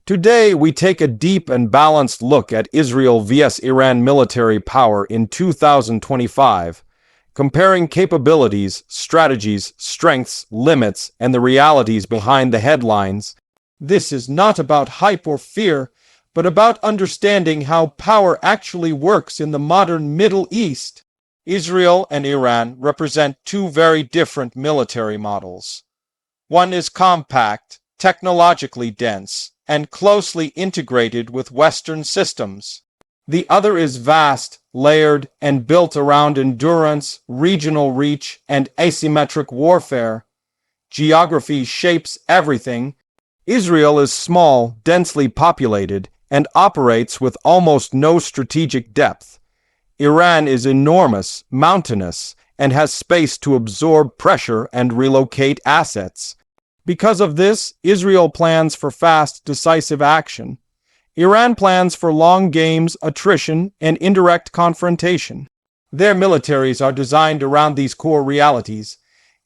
Today, we take a deep and balanced look at Israel vs. Iran military power in 2025, comparing capabilities, strategies, strengths, limits, and the realities behind the headlines. This is not about hype or fear, but about understanding how power actually works in the modern Middle East. Israel and Iran represent two very different military models. One is compact, technologically dense, and closely integrated with Western systems. The other is vast, layered, and built around endurance, regional reach, and asymmetric warfare. Geography shapes everything. Israel is small, densely populated, and operates with almost no strategic depth. Iran is enormous, mountainous, and has space to absorb pressure and relocate assets. Because of this, Israel plans for fast, decisive action. Iran plans for long games, attrition, and indirect confrontation. Their militaries are designed around these core realities.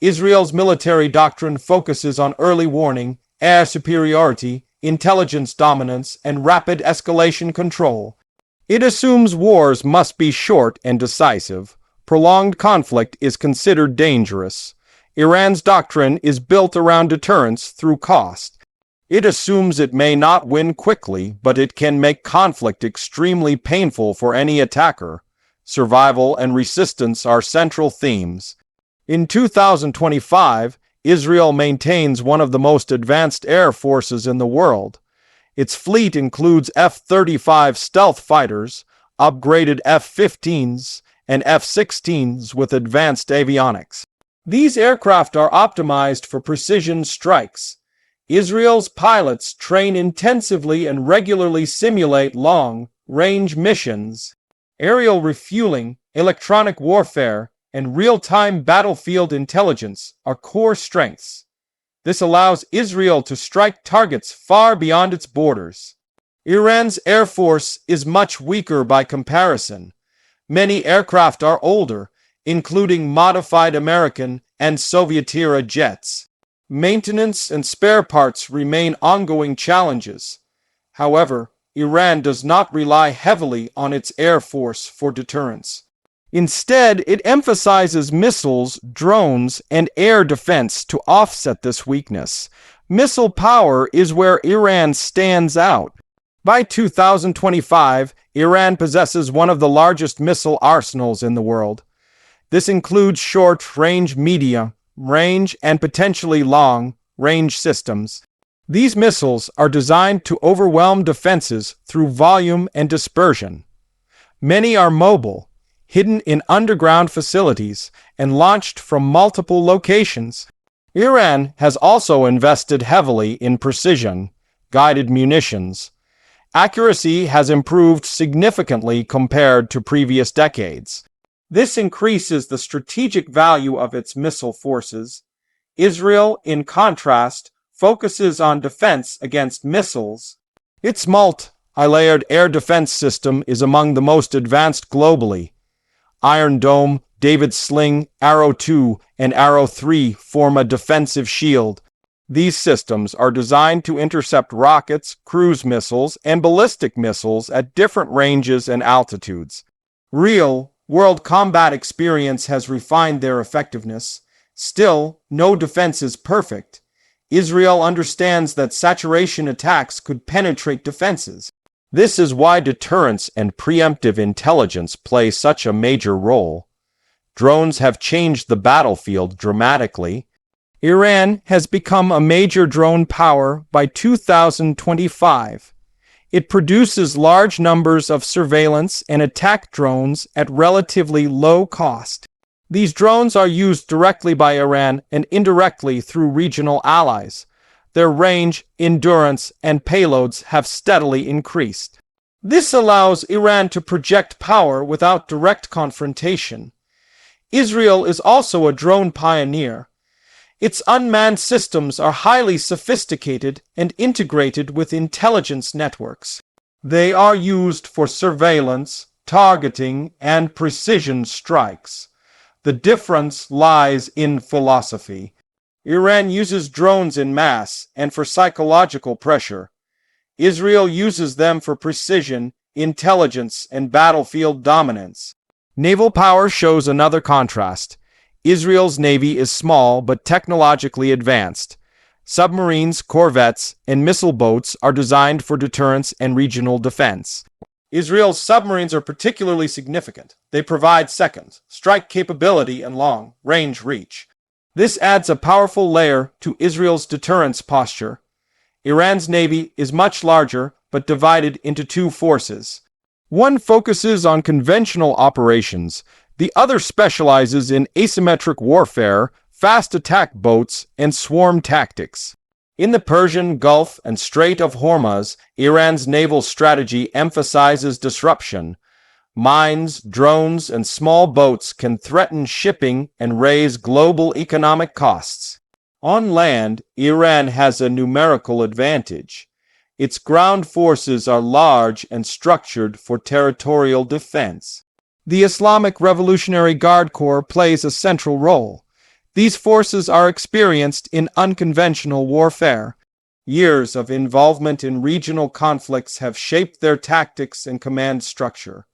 Israel's military doctrine focuses on early warning, air superiority, intelligence dominance, and rapid escalation control. It assumes wars must be short and decisive. Prolonged conflict is considered dangerous. Iran's doctrine is built around deterrence through cost. It assumes it may not win quickly, but it can make conflict extremely painful for any attacker. Survival and resistance are central themes. In 2025, Israel maintains one of the most advanced air forces in the world. Its fleet includes F-35 stealth fighters, upgraded F-15s, and F-16s with advanced avionics. These aircraft are optimized for precision strikes. Israel's pilots train intensively and regularly simulate long-range missions. Aerial refueling, electronic warfare, and real-time battlefield intelligence are core strengths. This allows Israel to strike targets far beyond its borders. Iran's air force is much weaker by comparison. Many aircraft are older, including modified American and Soviet-era jets. Maintenance and spare parts remain ongoing challenges. However, Iran does not rely heavily on its air force for deterrence. Instead, it emphasizes missiles, drones, and air defense to offset this weakness. Missile power is where Iran stands out. By 2025, Iran possesses one of the largest missile arsenals in the world. This includes short-range, medium-range, and potentially long-range systems. These missiles are designed to overwhelm defenses through volume and dispersion. Many are mobile, hidden in underground facilities, and launched from multiple locations. Iran has also invested heavily in precision, guided munitions. Accuracy has improved significantly compared to previous decades. This increases the strategic value of its missile forces. Israel, in contrast, focuses on defense against missiles. Its multi-layered air defense system is among the most advanced globally. Iron Dome, David's Sling, Arrow 2, and Arrow 3 form a defensive shield. These systems are designed to intercept rockets, cruise missiles, and ballistic missiles at different ranges and altitudes. Real-world combat experience has refined their effectiveness. Still, no defense is perfect. Israel understands that saturation attacks could penetrate defenses. This is why deterrence and preemptive intelligence play such a major role. Drones have changed the battlefield dramatically. Iran has become a major drone power by 2025. It produces large numbers of surveillance and attack drones at relatively low cost. These drones are used directly by Iran and indirectly through regional allies. Their range, endurance, and payloads have steadily increased. This allows Iran to project power without direct confrontation. Israel is also a drone pioneer. Its unmanned systems are highly sophisticated and integrated with intelligence networks. They are used for surveillance, targeting, and precision strikes. The difference lies in philosophy. Iran uses drones in mass and for psychological pressure. Israel uses them for precision, intelligence, and battlefield dominance. Naval power shows another contrast. Israel's navy is small but technologically advanced. Submarines, corvettes, and missile boats are designed for deterrence and regional defense. Israel's submarines are particularly significant. They provide second strike capability and long-range reach. This adds a powerful layer to Israel's deterrence posture. Iran's navy is much larger but divided into two forces. One focuses on conventional operations. The other specializes in asymmetric warfare, fast attack boats, and swarm tactics. In the Persian Gulf and Strait of Hormuz, Iran's naval strategy emphasizes disruption. Mines, drones, and small boats can threaten shipping and raise global economic costs. On land, Iran has a numerical advantage. Its ground forces are large and structured for territorial defense. The Islamic Revolutionary Guard Corps plays a central role. These forces are experienced in unconventional warfare. Years of involvement in regional conflicts have shaped their tactics and command structure.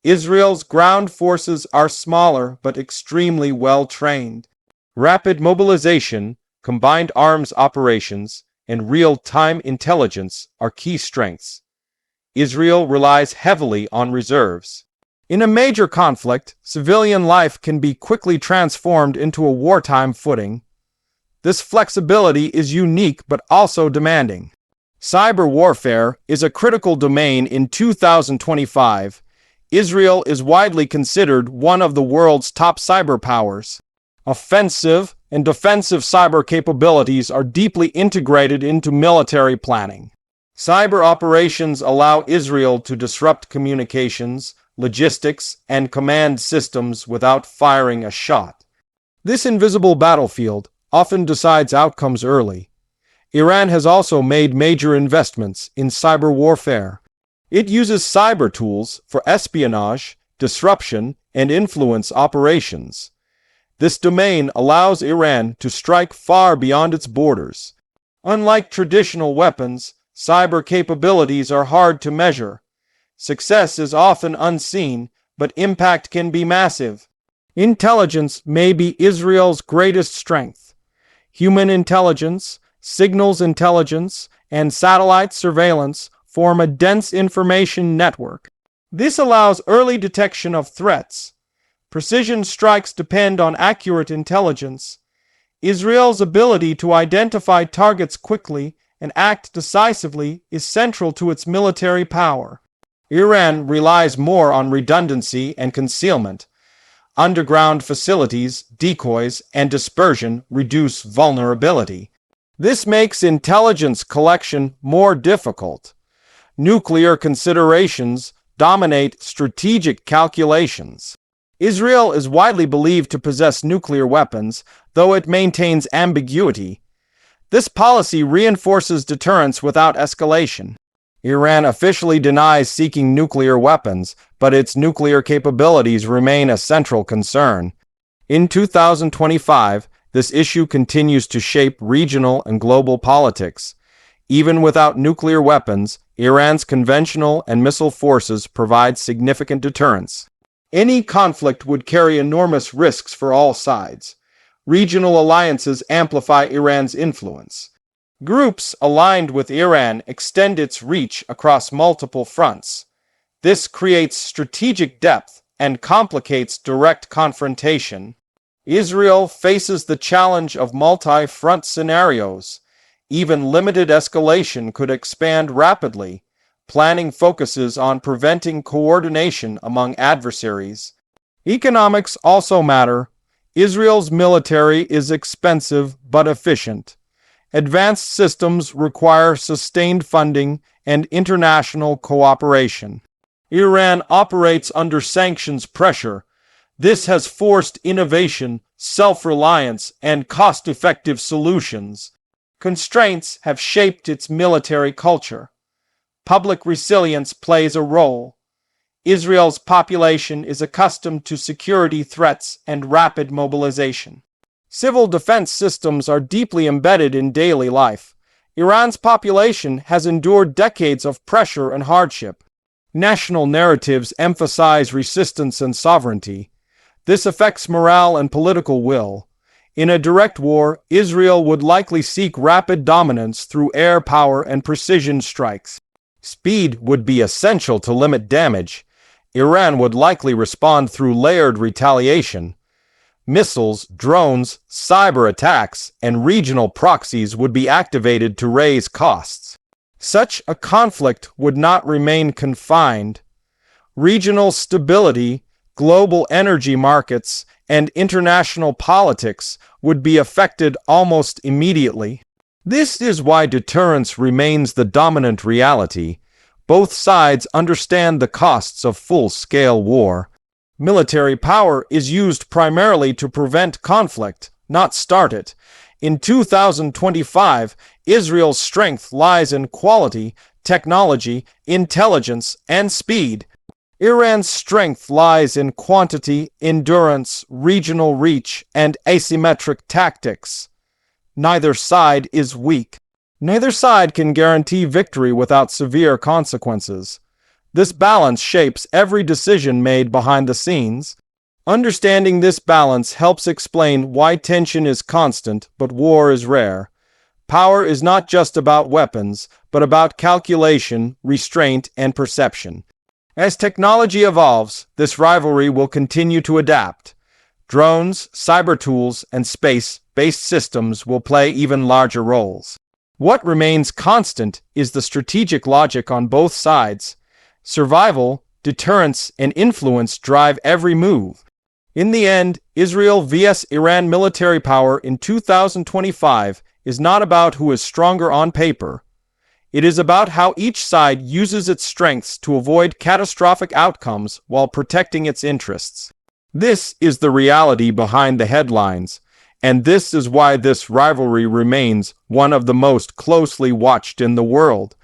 Israel's ground forces are smaller but extremely well trained. Rapid mobilization, combined arms operations, and real-time intelligence are key strengths. Israel relies heavily on reserves. In a major conflict, civilian life can be quickly transformed into a wartime footing. This flexibility is unique but also demanding. Cyber warfare is a critical domain in 2025. Israel is widely considered one of the world's top cyber powers. Offensive and defensive cyber capabilities are deeply integrated into military planning. Cyber operations allow Israel to disrupt communications, logistics, and command systems without firing a shot. This invisible battlefield often decides outcomes early. Iran has also made major investments in cyber warfare. It uses cyber tools for espionage, disruption, and influence operations. This domain allows Iran to strike far beyond its borders. Unlike traditional weapons, cyber capabilities are hard to measure. Success is often unseen, but impact can be massive. Intelligence may be Israel's greatest strength. Human intelligence, signals intelligence, and satellite surveillance form a dense information network. This allows early detection of threats. Precision strikes depend on accurate intelligence. Israel's ability to identify targets quickly and act decisively is central to its military power. Iran relies more on redundancy and concealment. Underground facilities, decoys, and dispersion reduce vulnerability. This makes intelligence collection more difficult. Nuclear considerations dominate strategic calculations. Israel is widely believed to possess nuclear weapons, though it maintains ambiguity. This policy reinforces deterrence without escalation. Iran officially denies seeking nuclear weapons, but its nuclear capabilities remain a central concern. In 2025, this issue continues to shape regional and global politics. Even without nuclear weapons, Iran's conventional and missile forces provide significant deterrence. Any conflict would carry enormous risks for all sides. Regional alliances amplify Iran's influence. Groups aligned with Iran extend its reach across multiple fronts. This creates strategic depth and complicates direct confrontation. Israel faces the challenge of multi-front scenarios. Even limited escalation could expand rapidly. Planning focuses on preventing coordination among adversaries. Economics also matter. Israel's military is expensive but efficient. Advanced systems require sustained funding and international cooperation. Iran operates under sanctions pressure. This has forced innovation, self-reliance, and cost-effective solutions. Constraints have shaped its military culture. Public resilience plays a role. Israel's population is accustomed to security threats and rapid mobilization. Civil defense systems are deeply embedded in daily life. Iran's population has endured decades of pressure and hardship. National narratives emphasize resistance and sovereignty. This affects morale and political will. In a direct war, Israel would likely seek rapid dominance through air power and precision strikes. Speed would be essential to limit damage. Iran would likely respond through layered retaliation. Missiles, drones, cyber attacks, and regional proxies would be activated to raise costs. Such a conflict would not remain confined. Regional stability, global energy markets, and international politics would be affected almost immediately. This is why deterrence remains the dominant reality. Both sides understand the costs of full-scale war. Military power is used primarily to prevent conflict, not start it. In 2025, Israel's strength lies in quality, technology, intelligence, and speed. Iran's strength lies in quantity, endurance, regional reach, and asymmetric tactics. Neither side is weak. Neither side can guarantee victory without severe consequences. This balance shapes every decision made behind the scenes. Understanding this balance helps explain why tension is constant but war is rare. Power is not just about weapons, but about calculation, restraint, and perception. As technology evolves, this rivalry will continue to adapt. Drones, cyber tools, and space-based systems will play even larger roles. What remains constant is the strategic logic on both sides. Survival, deterrence, and influence drive every move. In the end, Israel vs. Iran military power in 2025 is not about who is stronger on paper. It is about how each side uses its strengths to avoid catastrophic outcomes while protecting its interests. This is the reality behind the headlines, and this is why this rivalry remains one of the most closely watched in the world.